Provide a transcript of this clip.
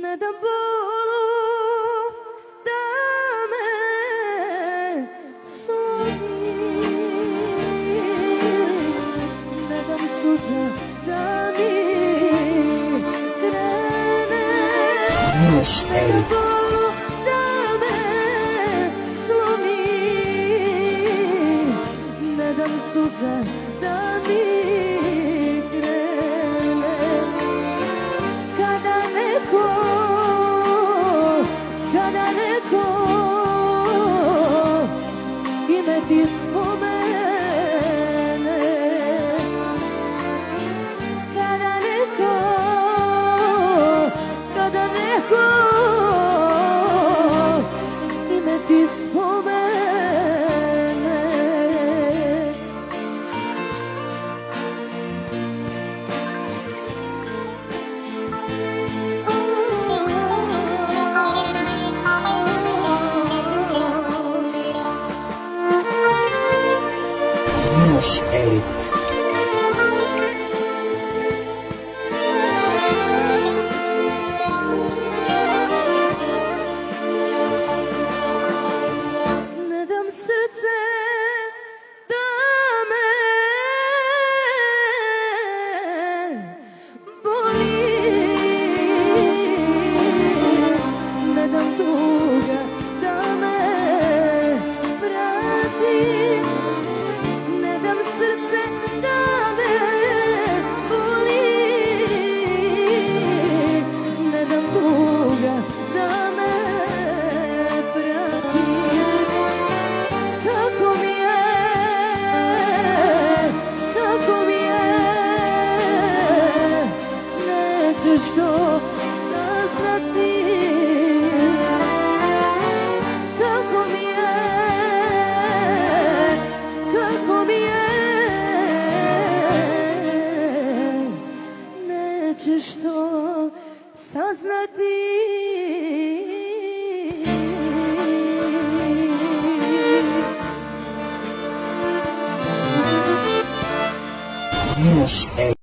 Ne dam bolu da me slomi, ne dam suza da mi krene. Ne dam bolu da me slomi, ne dam suza da mi krene. Kada neko ime ti spomene, kada neko ime ti spomene, Edit. ne dam srce da me boli, ne dam tuga da me prati, ne dam srce da me boli, ne dam tuga da me prati. Kako mi je, nećeš to saznati. Kako mi je, nećeš to saznati. Edit.